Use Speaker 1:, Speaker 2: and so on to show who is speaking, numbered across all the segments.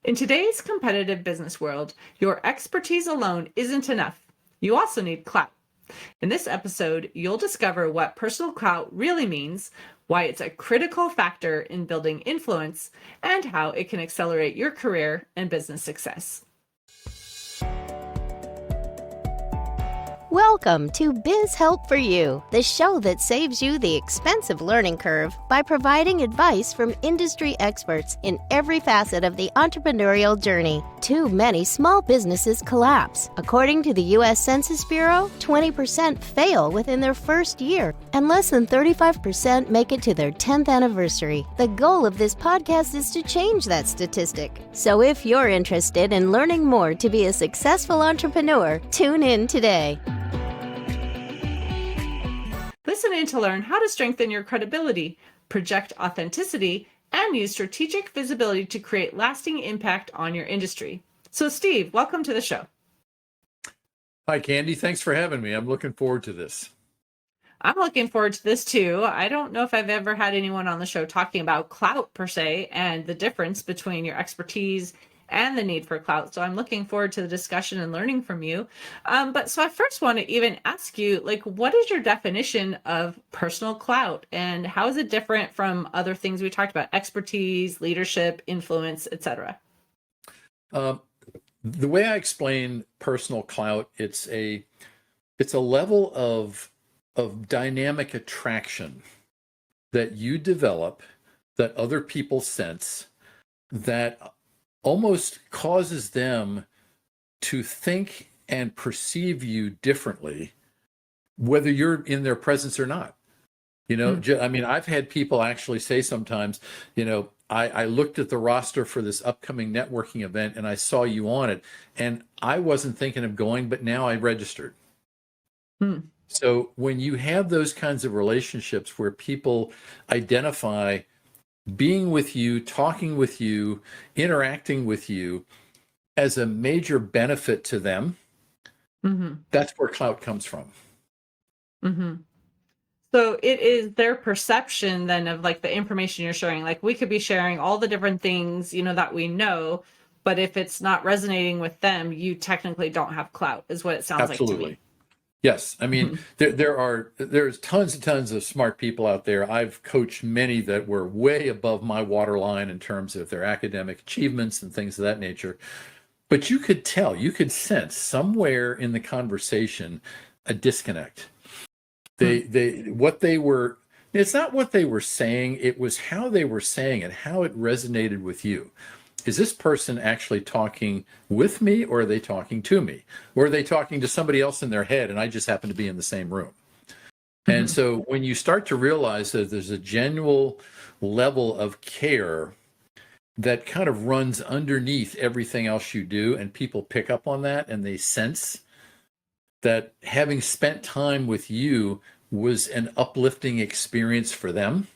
Speaker 1: In today's competitive business world, your expertise alone isn't enough. You also need clout. In this episode, you'll discover what personal clout really means, why it's a critical factor in building influence, and how it can accelerate your career and business success.
Speaker 2: Welcome to Biz Help for You, the show that saves you the expensive learning curve by providing advice from industry experts in every facet of the entrepreneurial journey. Too many small businesses collapse. According to the U.S. Census Bureau, 20% fail within their first year, and less than 35% make it to their 10th anniversary. The goal of this podcast is to change that statistic. So if you're interested in learning more to be a successful entrepreneur, tune in today.
Speaker 1: Listen in to learn how to strengthen your credibility, project authenticity, and use strategic visibility to create lasting impact on your industry. So, Steve, welcome to the show.
Speaker 3: Hi, Candy. Thanks for having me. I'm looking forward to this.
Speaker 1: I'm looking forward to this too. I don't know if I've ever had anyone on the show talking about clout per se and the difference between your expertise and the need for clout. So I'm looking forward to the discussion and learning from you. So I first want to even ask you, what is your definition of personal clout and how is it different from other things we talked about, expertise, leadership, influence, etc.?
Speaker 3: The way I explain personal clout, it's a level of dynamic attraction that you develop, that other people sense, that almost causes them to think and perceive you differently, whether you're in their presence or not. I mean, I've had people actually say sometimes, I looked at the roster for this upcoming networking event and I saw you on it and I wasn't thinking of going, but now I registered. So when you have those kinds of relationships where people identify being with you, talking with you, interacting with you as a major benefit to them, that's where clout comes from.
Speaker 1: So it is their perception then of the information you're sharing. We could be sharing all the different things, that we know, but if it's not resonating with them, you technically don't have clout, is what it sounds like to me.
Speaker 3: Yes. I mean, there's tons and tons of smart people out there. I've coached many that were way above my waterline in terms of their academic achievements and things of that nature. But you could sense somewhere in the conversation a disconnect. It's not what they were saying, it was how they were saying it, how it resonated with you. Is this person actually talking with me or are they talking to me? Or are they talking to somebody else in their head and I just happen to be in the same room? And so when you start to realize that there's a genuine level of care that kind of runs underneath everything else you do, and people pick up on that and they sense that having spent time with you was an uplifting experience for them,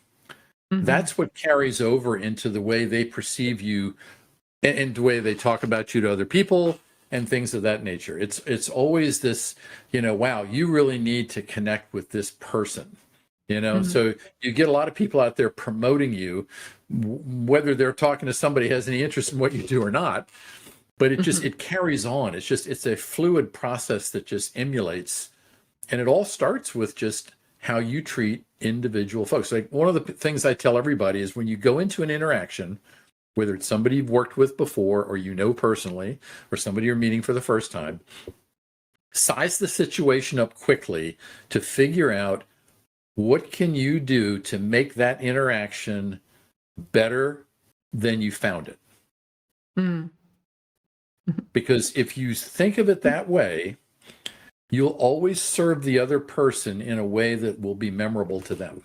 Speaker 3: that's what carries over into the way they perceive you and the way they talk about you to other people and things of that nature. It's always this, wow, you really need to connect with this person, So you get a lot of people out there promoting you, whether they're talking to somebody who has any interest in what you do or not, but it carries on. It's a fluid process that just emulates, and it all starts with just how you treat individual folks. Like one of the things I tell everybody is when you go into an interaction, whether it's somebody you've worked with before or personally, or somebody you're meeting for the first time, size the situation up quickly to figure out what can you do to make that interaction better than you found it. Because if you think of it that way, you'll always serve the other person in a way that will be memorable to them.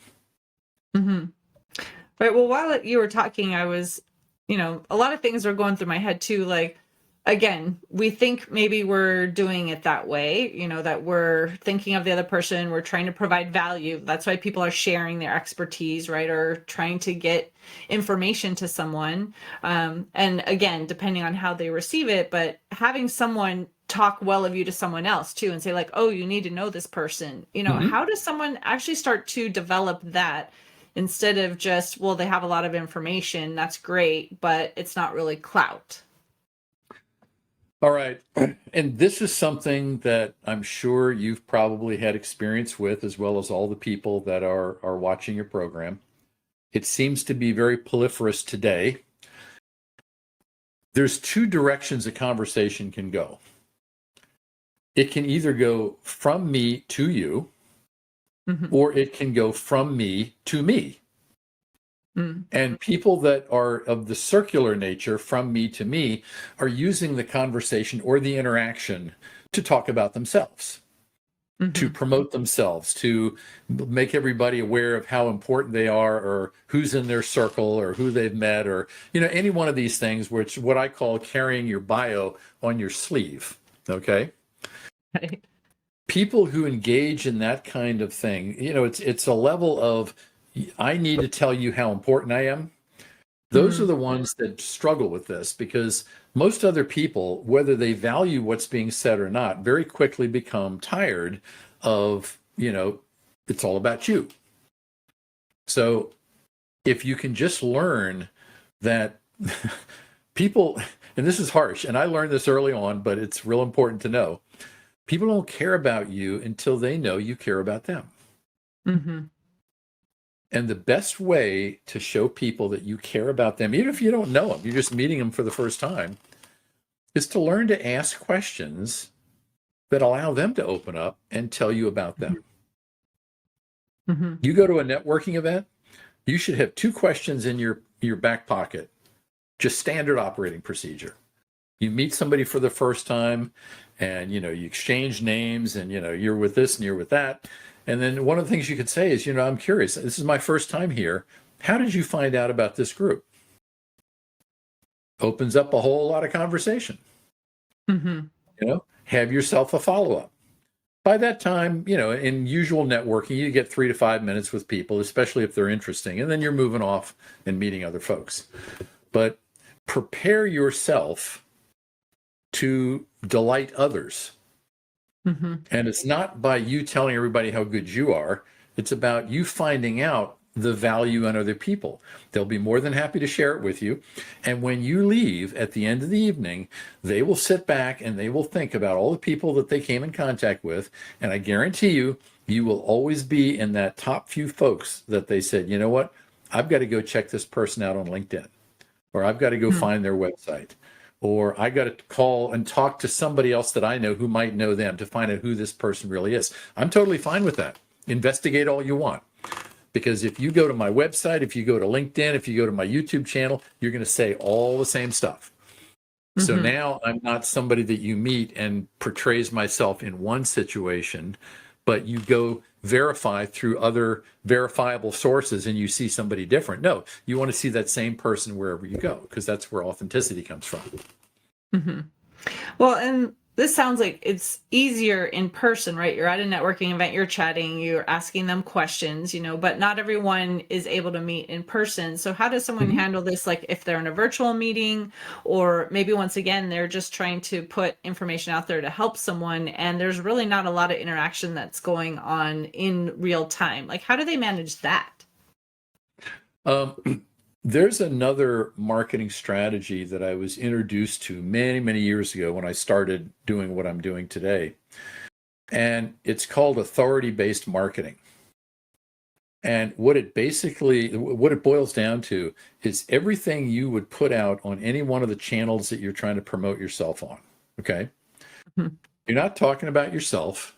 Speaker 1: Right. Well, while you were talking, I was, a lot of things are going through my head too. Again, we think maybe we're doing it that way, that we're thinking of the other person, we're trying to provide value. That's why people are sharing their expertise, right? Or trying to get information to someone. And again, depending on how they receive it, but having someone talk well of you to someone else too, and say oh, you need to know this person, how does someone actually start to develop that instead of just, well, they have a lot of information, that's great, but it's not really clout?
Speaker 3: All right. And this is something that I'm sure you've probably had experience with, as well as all the people that are watching your program. It seems to be very proliferous today. There's two directions a conversation can go. It can either go from me to you, or it can go from me to me. And people that are of the circular nature, from me to me, are using the conversation or the interaction to talk about themselves, to promote themselves, to make everybody aware of how important they are, or who's in their circle, or who they've met, or, any one of these things, which what I call carrying your bio on your sleeve. Okay.
Speaker 1: Right.
Speaker 3: People who engage in that kind of thing, it's a level of, I need to tell you how important I am. Those are the ones that struggle with this, because most other people, whether they value what's being said or not, very quickly become tired of, it's all about you. So if you can just learn that people, and this is harsh, and I learned this early on, but it's real important to know, people don't care about you until they know you care about them. And the best way to show people that you care about them, even if you don't know them, you're just meeting them for the first time, is to learn to ask questions that allow them to open up and tell you about them. You go to a networking event, you should have two questions in your back pocket, just standard operating procedure. You meet somebody for the first time, and you exchange names, and you're with this and you're with that. And then one of the things you could say is, I'm curious, this is my first time here. How did you find out about this group? Opens up a whole lot of conversation. Have yourself a follow-up. By that time, in usual networking, you get 3 to 5 minutes with people, especially if they're interesting. And then you're moving off and meeting other folks. But prepare yourself to delight others. And it's not by you telling everybody how good you are. It's about you finding out the value in other people. They'll be more than happy to share it with you. And when you leave at the end of the evening, they will sit back and they will think about all the people that they came in contact with. And I guarantee you, you will always be in that top few folks that they said, you know what, I've got to go check this person out on LinkedIn, or I've got to go find their website, or I got to call and talk to somebody else that I know who might know them to find out who this person really is. I'm totally fine with that. Investigate all you want. Because if you go to my website, if you go to LinkedIn, if you go to my YouTube channel, you're going to say all the same stuff. So now I'm not somebody that you meet and portrays myself in one situation, but you go verify through other verifiable sources and you see somebody different. No, you want to see that same person wherever you go, because that's where authenticity comes from.
Speaker 1: Well, and this sounds like it's easier in person, right? You're at a networking event, you're chatting, you're asking them questions, but not everyone is able to meet in person. So how does someone handle this? Like if they're in a virtual meeting, or maybe once again, they're just trying to put information out there to help someone, and there's really not a lot of interaction that's going on in real time. Like, how do they manage that?
Speaker 3: There's another marketing strategy that I was introduced to many, many years ago when I started doing what I'm doing today. And it's called authority-based marketing. And what it boils down to is everything you would put out on any one of the channels that you're trying to promote yourself on. Okay. You're not talking about yourself.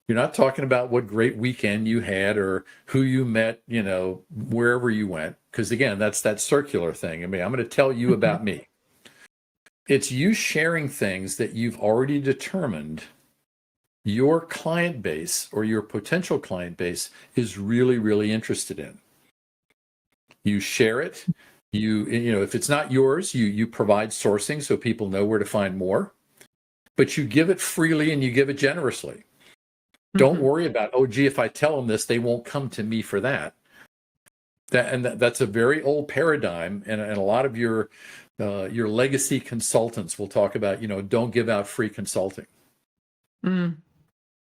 Speaker 3: You're not talking about what great weekend you had or who you met, wherever you went. Because again, that's that circular thing. I mean, I'm going to tell you about me. It's you sharing things that you've already determined your client base or your potential client base is really, really interested in. You share it. If it's not yours, you provide sourcing so people know where to find more. But you give it freely and you give it generously. Don't worry about, oh, gee, if I tell them this, they won't come to me for that. That's a very old paradigm. And a lot of your legacy consultants will talk about, don't give out free consulting. And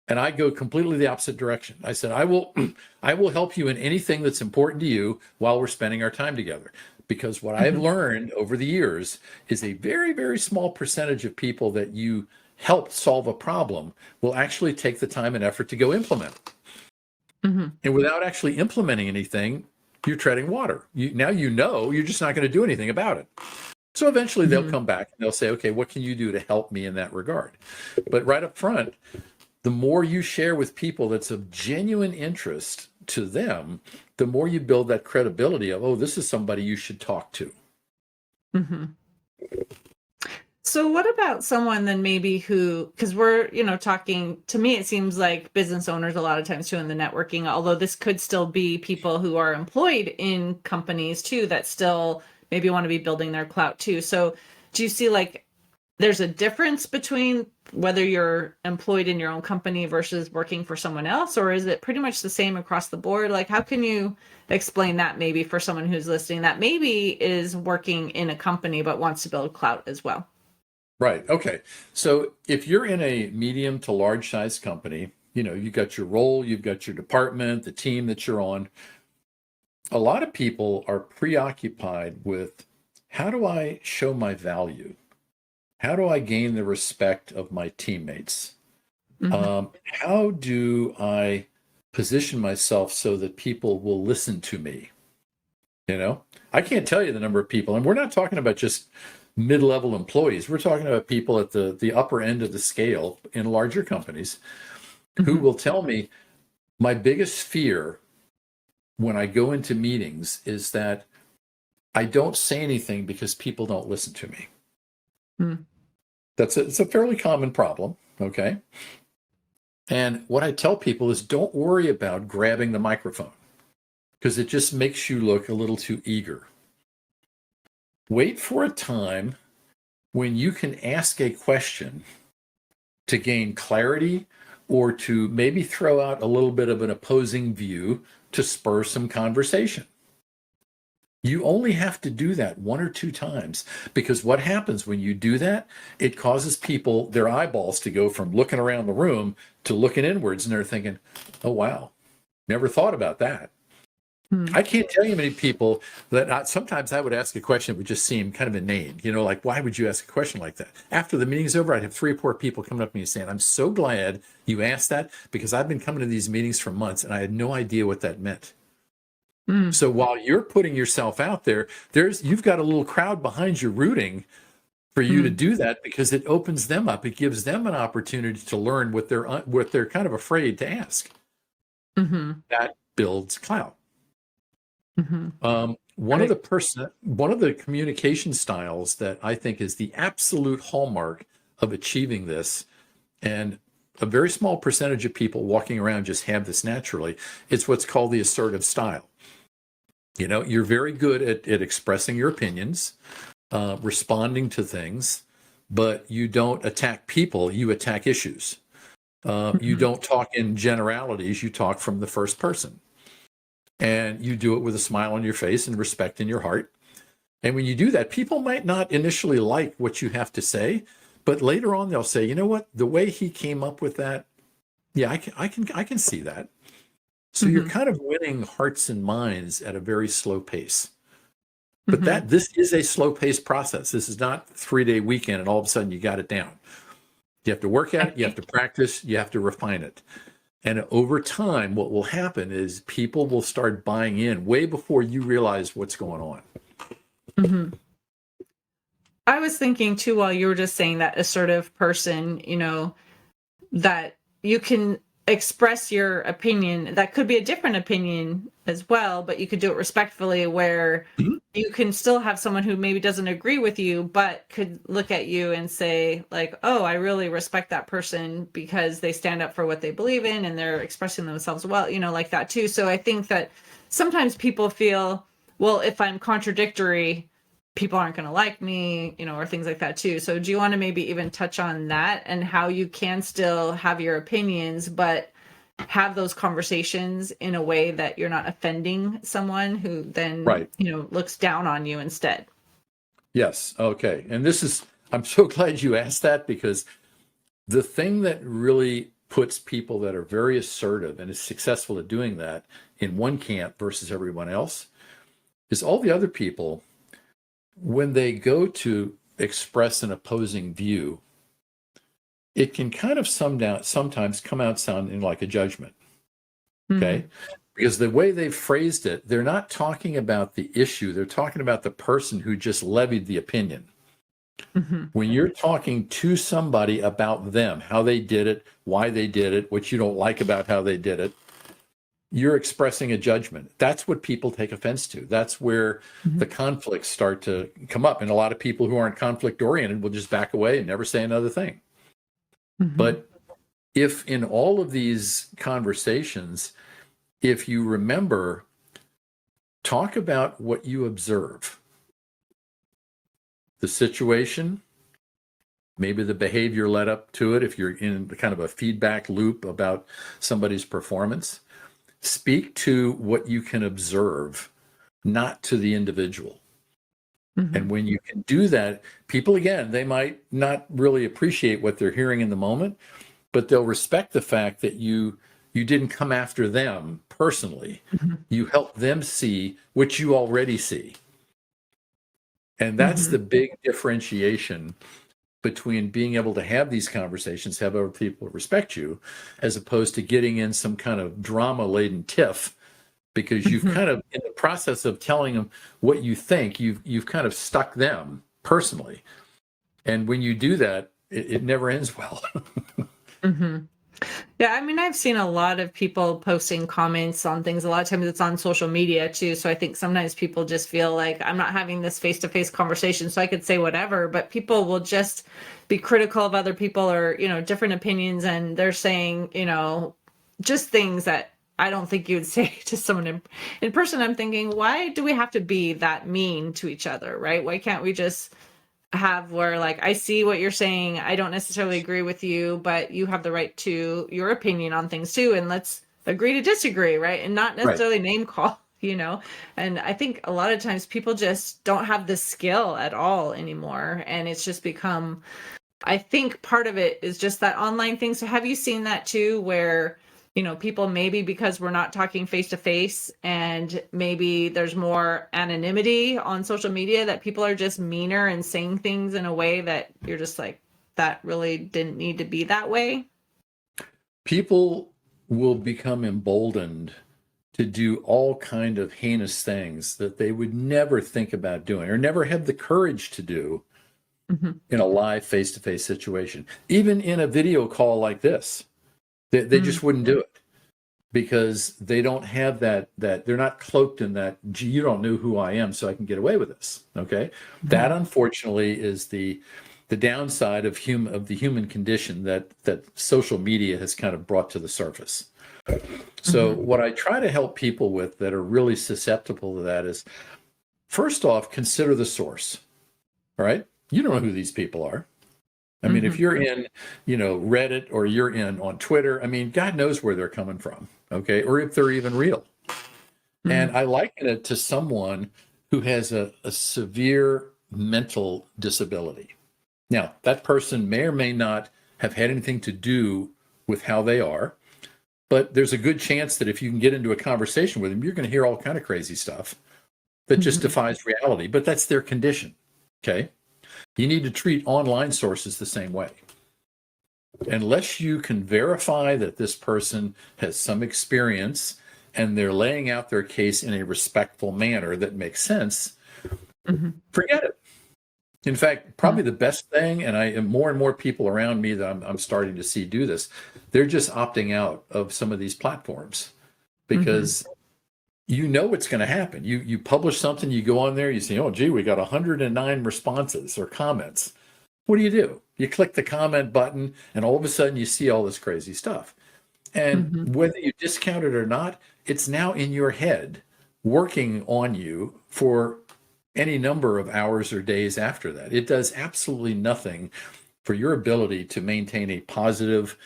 Speaker 3: I go completely the opposite direction. I said, I will help you in anything that's important to you while we're spending our time together. because what I've learned over the years is a very, very small percentage of people that you help solve a problem will actually take the time and effort to go implement it. And without actually implementing anything, you're treading water. Now you're just not going to do anything about it. So eventually they'll come back and they'll say, okay, what can you do to help me in that regard? But right up front, the more you share with people that's of genuine interest to them, the more you build that credibility of, oh, this is somebody you should talk to.
Speaker 1: So what about someone then maybe who, because we're, talking, to me, it seems like business owners a lot of times too in the networking, although this could still be people who are employed in companies too, that still maybe want to be building their clout too. So do you see like there's a difference between whether you're employed in your own company versus working for someone else, or is it pretty much the same across the board? Like, how can you explain that maybe for someone who's listening that maybe is working in a company but wants to build clout as well?
Speaker 3: Right. Okay. So if you're in a medium to large size company, you've got your role, you've got your department, the team that you're on. A lot of people are preoccupied with, how do I show my value? How do I gain the respect of my teammates? How do I position myself so that people will listen to me? I can't tell you the number of people, and we're not talking about just mid-level employees. We're talking about people at the upper end of the scale in larger companies who will tell me, my biggest fear when I go into meetings is that I don't say anything because people don't listen to me. It's a fairly common problem, okay? And what I tell people is, don't worry about grabbing the microphone, because it just makes you look a little too eager. Wait for a time when you can ask a question to gain clarity, or to maybe throw out a little bit of an opposing view to spur some conversation. You only have to do that one or two times, because what happens when you do that, it causes people, their eyeballs to go from looking around the room to looking inwards, and they're thinking, oh, wow, never thought about that. I can't tell you many people that sometimes I would ask a question that would just seem kind of inane. Like, why would you ask a question like that? After the meeting's over, I'd have 3 or 4 people coming up to me and saying, I'm so glad you asked that, because I've been coming to these meetings for months and I had no idea what that meant. So while you're putting yourself out there, you've got a little crowd behind you rooting for you to do that, because it opens them up. It gives them an opportunity to learn what they're kind of afraid to ask. That builds clout. One of the communication styles that I think is the absolute hallmark of achieving this, and a very small percentage of people walking around just have this naturally, it's what's called the assertive style. You're very good at expressing your opinions, responding to things, but you don't attack people, you attack issues. You don't talk in generalities, you talk from the first person. And you do it with a smile on your face and respect in your heart. And when you do that, people might not initially like what you have to say, but later on they'll say, you know what, the way he came up with that, yeah, I can see that. So you're kind of winning hearts and minds at a very slow pace. But this is a slow paced process. This is not a 3-day weekend and all of a sudden you got it down. You have to work at it, you have to practice, you have to refine it. And over time, what will happen is people will start buying in way before you realize what's going on.
Speaker 1: I was thinking too, while you were just saying that assertive person, that you can express your opinion. That could be a different opinion as well, but you could do it respectfully, where you can still have someone who maybe doesn't agree with you, but could look at you and say like, oh, I really respect that person because they stand up for what they believe in and they're expressing themselves well, like that too. So I think that sometimes people feel, well, if I'm contradictory, people aren't going to like me, or things like that too. So do you want to maybe even touch on that and how you can still have your opinions, but have those conversations in a way that you're not offending someone who then, looks down on you instead?
Speaker 3: Yes. Okay. And I'm so glad you asked that, because the thing that really puts people that are very assertive and is successful at doing that in one camp versus everyone else is all the other people when they go to express an opposing view, it can kind of sometimes come out sounding like a judgment. Okay. Because the way they've phrased it, they're not talking about the issue. They're talking about the person who just levied the opinion. When you're talking to somebody about them, how they did it, why they did it, what you don't like about how they did it, you're expressing a judgment. That's what people take offense to. That's where the conflicts start to come up. And a lot of people who aren't conflict oriented will just back away and never say another thing. But if in all of these conversations, if you remember, talk about what you observe, the situation, maybe the behavior led up to it, if you're in kind of a feedback loop about somebody's performance, speak to what you can observe, not to the individual. And when you can do that, people, again, they might not really appreciate what they're hearing in the moment, but they'll respect the fact that you didn't come after them personally. You helped them see what you already see. And that's the big differentiation between being able to have these conversations, have other people respect you, as opposed to getting in some kind of drama-laden tiff, because you've kind of, in the process of telling them what you think, you've kind of stuck them personally. And when you do that, it never ends well.
Speaker 1: Yeah, I mean, I've seen a lot of people posting comments on things. A lot of times it's on social media too. So I think sometimes people just feel like I'm not having this face-to-face conversation, so I could say whatever, but people will just be critical of other people or, different opinions. And they're saying, just things that I don't think you would say to someone in person. I'm thinking, why do we have to be that mean to each other, right? Why can't we just have where, like, I see what you're saying, I don't necessarily agree with you, but you have the right to your opinion on things too, and let's agree to disagree, right? And not necessarily name call, and I think a lot of times people just don't have the skill at all anymore, and it's just become, I think part of it is just that online thing. So have you seen that too, where people, maybe because we're not talking face to face and maybe there's more anonymity on social media, that people are just meaner and saying things in a way that you're just like, that really didn't need to be that way?
Speaker 3: People will become emboldened to do all kind of heinous things that they would never think about doing or never have the courage to do in a live face-to-face situation. Even in a video call like this, they just wouldn't do it because they don't have that they're not cloaked in that, gee, you don't know who I am, so I can get away with this. Okay. That unfortunately is the downside of the human condition that social media has kind of brought to the surface. So what I try to help people with that are really susceptible to that is, first off, consider the source. All right. You don't know who these people are. I mean, if you're in, Reddit or you're on Twitter, I mean, God knows where they're coming from, okay? Or if they're even real. And I liken it to someone who has a severe mental disability. Now, that person may or may not have had anything to do with how they are, but there's a good chance that if you can get into a conversation with them, you're going to hear all kind of crazy stuff that just defies reality, but that's their condition, okay? You need to treat online sources the same way. Unless you can verify that this person has some experience and they're laying out their case in a respectful manner that makes sense, forget it. In fact, probably the best thing, and more and more people around me that I'm starting to see do this, they're just opting out of some of these platforms because you know what's going to happen. You publish something, you go on there, you say, oh, gee, we got 109 responses or comments. What do? You click the comment button, and all of a sudden you see all this crazy stuff. And whether you discount it or not, it's now in your head working on you for any number of hours or days after that. It does absolutely nothing for your ability to maintain a positive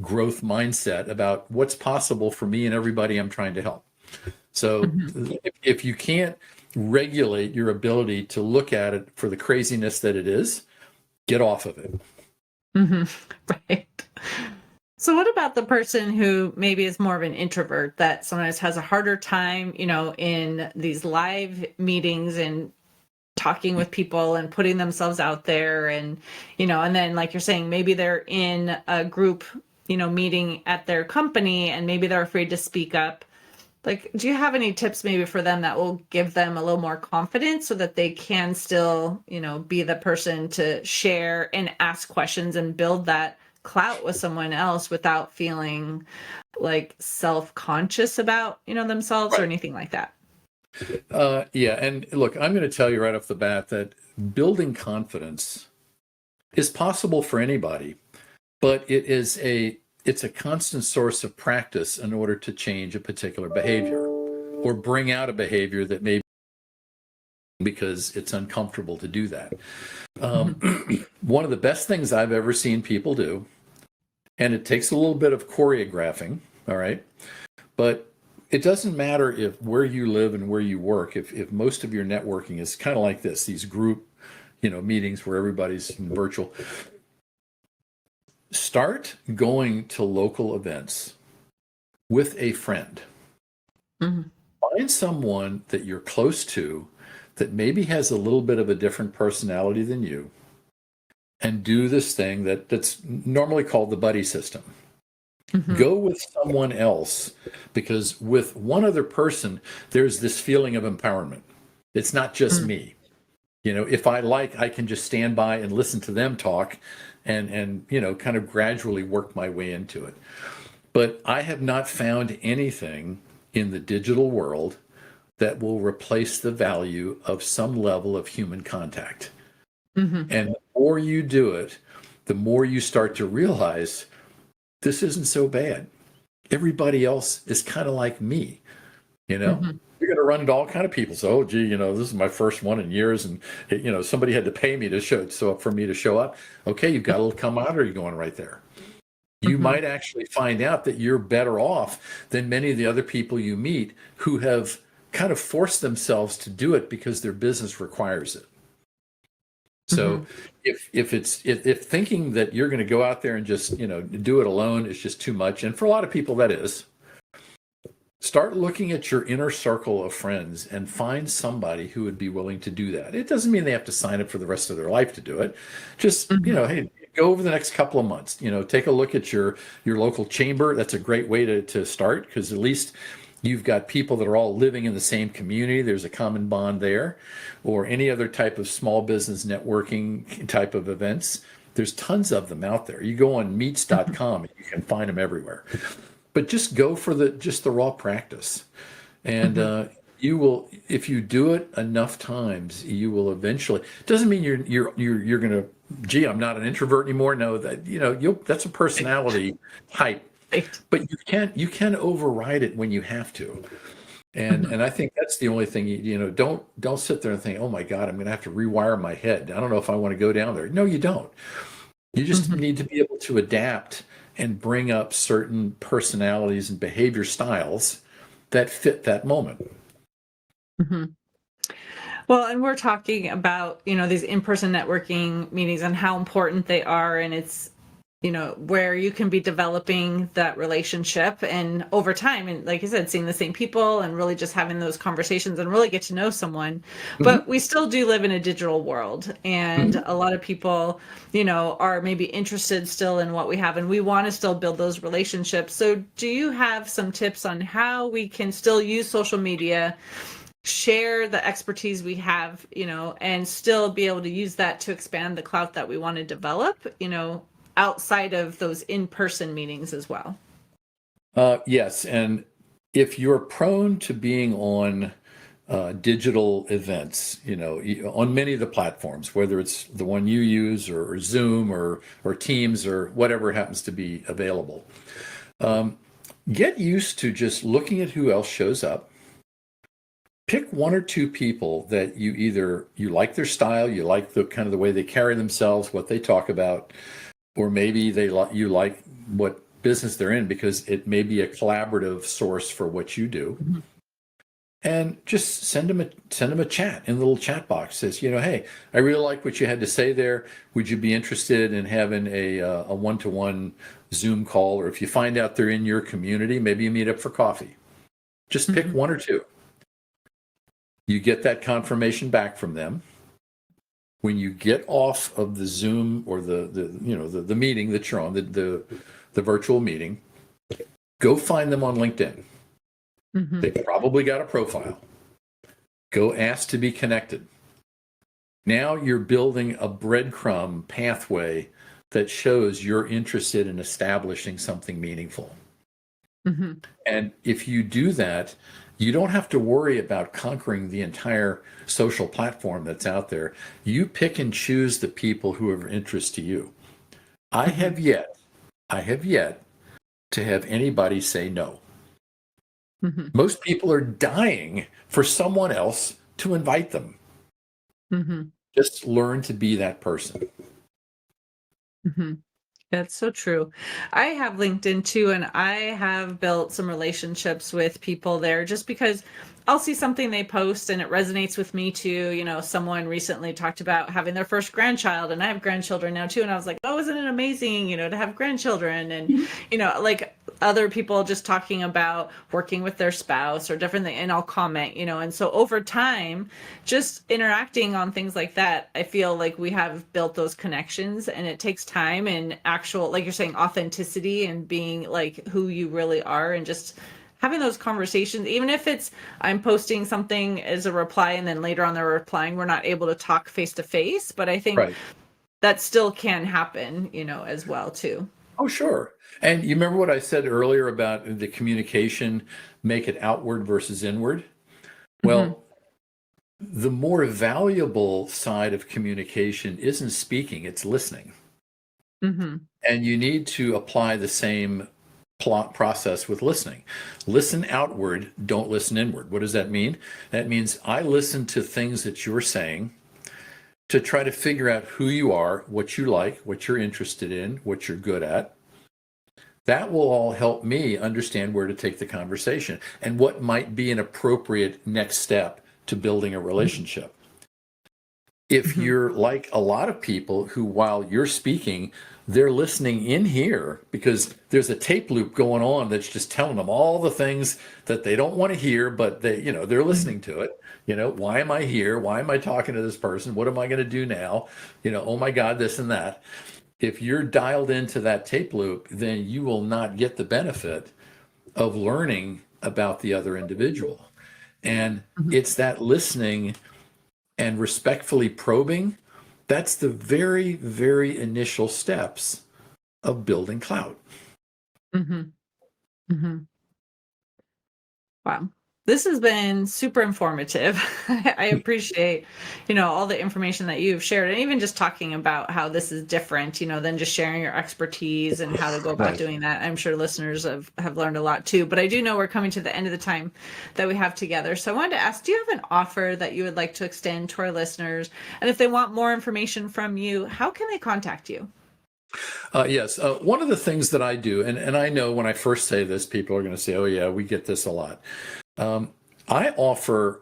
Speaker 3: growth mindset about what's possible for me and everybody I'm trying to help. So if you can't regulate your ability to look at it for the craziness that it is, get off of it.
Speaker 1: Right. So what about the person who maybe is more of an introvert that sometimes has a harder time, in these live meetings and talking with people and putting themselves out there, and and then like you're saying, maybe they're in a group meeting at their company, and maybe they're afraid to speak up. Like, do you have any tips maybe for them that will give them a little more confidence so that they can still be the person to share and ask questions and build that clout with someone else without feeling like self-conscious about themselves or
Speaker 3: Right.
Speaker 1: anything like that?
Speaker 3: Yeah, and look, I'm going to tell you right off the bat that building confidence is possible for anybody, but it's a constant source of practice in order to change a particular behavior or bring out a behavior that may because it's uncomfortable to do that.
Speaker 1: Mhm.
Speaker 3: One of the best things I've ever seen people do, and it takes a little bit of choreographing, all right, but it doesn't matter if where you live and where you work, if most of your networking is kind of like this, these group, meetings where everybody's virtual. Start going to local events with a friend.
Speaker 1: Mhm.
Speaker 3: Find someone that you're close to that maybe has a little bit of a different personality than you, and do this thing that's normally called the buddy system.
Speaker 1: Mhm.
Speaker 3: Go with someone else, because with one other person, there's this feeling of empowerment. It's not just
Speaker 1: Mm.
Speaker 3: me. If I can just stand by and listen to them talk and kind of gradually work my way into it. But I have not found anything in the digital world that will replace the value of some level of human contact.
Speaker 1: Mhm.
Speaker 3: And the more you do it, the more you start to realize this isn't so bad. Everybody else is kind of like me, you know?
Speaker 1: Mhm.
Speaker 3: You're going to run into all kind of people. So, oh, gee, this is my first one in years, and somebody had to pay me to for me to show up. Okay, you've got a little camaraderie going right there. You
Speaker 1: Mhm.
Speaker 3: might actually find out that you're better off than many of the other people you meet who have kind of forced themselves to do it because their business requires it. So
Speaker 1: Mhm.
Speaker 3: if thinking that you're going to go out there and just do it alone is just too much, and for a lot of people that is, start looking at your inner circle of friends and find somebody who would be willing to do that. It doesn't mean they have to sign up for the rest of their life to do it. Just
Speaker 1: Mhm.
Speaker 3: hey, go over the next couple of months. Take a look at your local chamber. That's a great way to start, because at least you've got people that are all living in the same community. There's a common bond there. Or any other type of small business networking type of events. There's tons of them out there. You go on
Speaker 1: Mhm.
Speaker 3: meets.com and you can find them everywhere. But just go for the raw practice, and
Speaker 1: Mhm.
Speaker 3: you will, if you do it enough times, you will eventually. Doesn't mean you're going to. Gee, I'm not an introvert anymore. No, that that's a personality type,
Speaker 1: Right.
Speaker 3: but you can override it when you have to. And
Speaker 1: Mhm.
Speaker 3: and I think that's the only thing. Don't sit there and think, oh my God, I'm going to have to rewire my head. I don't know if I want to go down there. No, you don't. You just
Speaker 1: Mhm.
Speaker 3: need to be able to adapt and bring up certain personalities and behavior styles that fit that moment.
Speaker 1: Mhm. Well, and we're talking about, these in-person networking meetings and how important they are. And it's, where you can be developing that relationship and over time. And like you said, seeing the same people and really just having those conversations and really get to know someone. But
Speaker 3: Mhm,
Speaker 1: we still do live in a digital world. And
Speaker 3: mhm.
Speaker 1: a lot of people, are maybe interested still in what we have, and we want to still build those relationships. So do you have some tips on how we can still use social media, share the expertise we have, and still be able to use that to expand the clout that we want to develop, outside of those in-person meetings as well?
Speaker 3: Yes, and if you're prone to being on digital events, on many of the platforms, whether it's the one you use or Zoom or Teams or whatever happens to be available, get used to just looking at who else shows up. Pick one or two people that you like their style, you like the kind of the way they carry themselves, what they talk about, or maybe you like what business they're in because it may be a collaborative source for what you do.
Speaker 1: Mhm.
Speaker 3: And just send them a chat in the little chat box. Says, hey, I really like what you had to say there. Would you be interested in having a one-to-one Zoom call? Or if you find out they're in your community, maybe you meet up for coffee. Just pick
Speaker 1: Mhm.
Speaker 3: one or two. You get that confirmation back from them. when you get off of the Zoom or the meeting that you're on, the virtual meeting, go find them on LinkedIn.
Speaker 1: Mm-hmm.
Speaker 3: They probably got a profile. Go ask to be connected. Now you're building a breadcrumb pathway that shows you're interested in establishing something meaningful.
Speaker 1: Mm-hmm.
Speaker 3: And if you do that, you don't have to worry about conquering the entire social platform that's out there. You pick and choose the people who are of interest to you. I have yet to have anybody say no.
Speaker 1: Mm-hmm.
Speaker 3: Most people are dying for someone else to invite them.
Speaker 1: Mm-hmm.
Speaker 3: Just learn to be that person.
Speaker 1: Mm-hmm. That's so true. I have LinkedIn too, and I have built some relationships with people there just because I'll see something they post and it resonates with me too. You know, someone recently talked about having their first grandchild, and I have grandchildren now too. And I was like, oh, isn't it amazing, to have grandchildren? And, like other people just talking about working with their spouse or different things, and I'll comment, and so over time, just interacting on things like that, I feel like we have built those connections, and it takes time and actual, like you're saying, authenticity and being like who you really are, and just having those conversations, even if it's I'm posting something as a reply and then later on they're replying, we're not able to talk face to face, but I think
Speaker 3: Right.
Speaker 1: that still can happen, as well too.
Speaker 3: Oh, sure. And you remember what I said earlier about the communication, make it outward versus inward? Well, the more valuable side of communication isn't speaking, it's listening.
Speaker 1: Mm-hmm.
Speaker 3: And you need to apply the same process with listening. Listen outward, don't listen inward. What does that mean? That means I listen to things that you're saying to try to figure out who you are, what you like, what you're interested in, what you're good at. That will all help me understand where to take the conversation and what might be an appropriate next step to building a relationship. If you're like a lot of people who, while you're speaking, they're listening in here because there's a tape loop going on that's just telling them all the things that they don't want to hear, but they're listening to it. Why am I here? Why am I talking to this person? What am I going to do now? Oh my God, this and that. If you're dialed into that tape loop, then you will not get the benefit of learning about the other individual. And it's that listening and respectfully probing, that's the very, very initial steps of building clout.
Speaker 1: Mm-hmm. Mm-hmm. Wow. This has been super informative. I appreciate, all the information that you've shared, and even just talking about how this is different, than just sharing your expertise and how to go about doing that. I'm sure listeners have learned a lot too, but I do know we're coming to the end of the time that we have together. So I wanted to ask, do you have an offer that you would like to extend to our listeners? And if they want more information from you, how can they contact you?
Speaker 3: Yes. One of the things that I do, and I know when I first say this, people are going to say, oh yeah, we get this a lot. I offer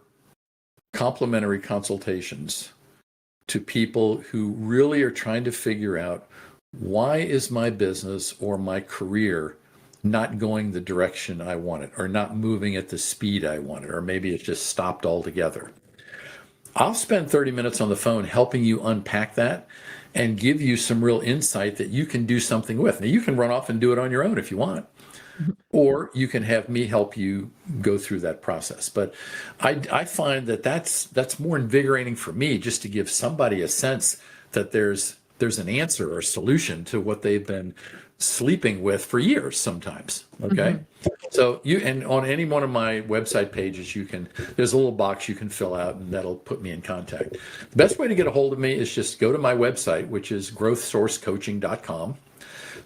Speaker 3: complimentary consultations to people who really are trying to figure out, why is my business or my career not going the direction I want it, or not moving at the speed I want it, or maybe it's just stopped altogether. I'll spend 30 minutes on the phone helping you unpack that and give you some real insight that you can do something with. Now, you can run off and do it on your own if you want, or you can have me help you go through that process. But I find that that's more invigorating for me, just to give somebody a sense that there's an answer or a solution to what they've been sleeping with for years sometimes. Okay. So and on any one of my website pages, there's a little box you can fill out, and that'll put me in contact. The best way to get a hold of me is just go to my website, which is growthsourcecoaching.com.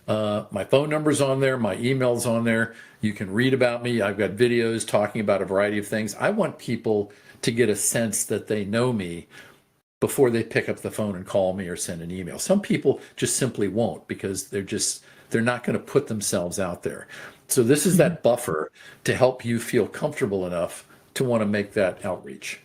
Speaker 3: My phone number's on there, my email's on there. You can read about me. I've got videos talking about a variety of things. I want people to get a sense that they know me before they pick up the phone and call me or send an email. Some people just simply won't, because they're not going to put themselves out there. So this is that buffer to help you feel comfortable enough to want to make that outreach.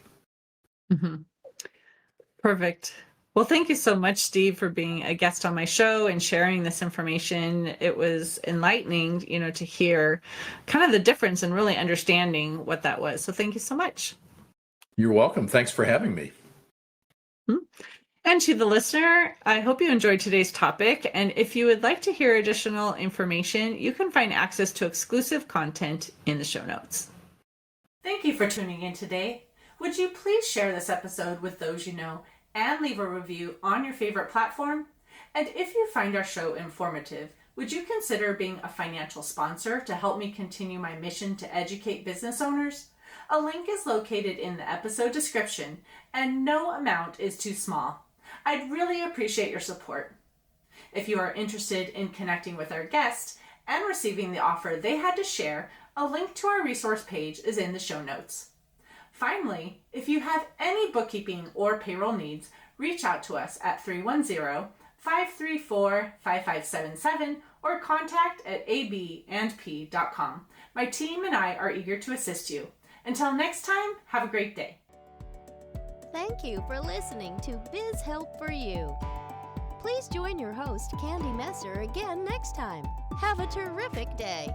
Speaker 1: Perfect. Well, thank you so much, Steve, for being a guest on my show and sharing this information. It was enlightening, to hear kind of the difference and really understanding what that was. So thank you so much.
Speaker 3: You're welcome. Thanks for having me.
Speaker 1: And to the listener, I hope you enjoyed today's topic. And if you would like to hear additional information, you can find access to exclusive content in the show notes. Thank you for tuning in today. Would you please share this episode with those you know and leave a review on your favorite platform? And if you find our show informative, would you consider being a financial sponsor to help me continue my mission to educate business owners? A link is located in the episode description, and no amount is too small. I'd really appreciate your support. If you are interested in connecting with our guest and receiving the offer they had to share, a link to our resource page is in the show notes. Finally, if you have any bookkeeping or payroll needs, reach out to us at 310-534-5577 or contact@abandp.com. My team and I are eager to assist you. Until next time, have a great day.
Speaker 2: Thank you for listening to Biz Help for You. Please join your host, Candy Messer, again next time. Have a terrific day.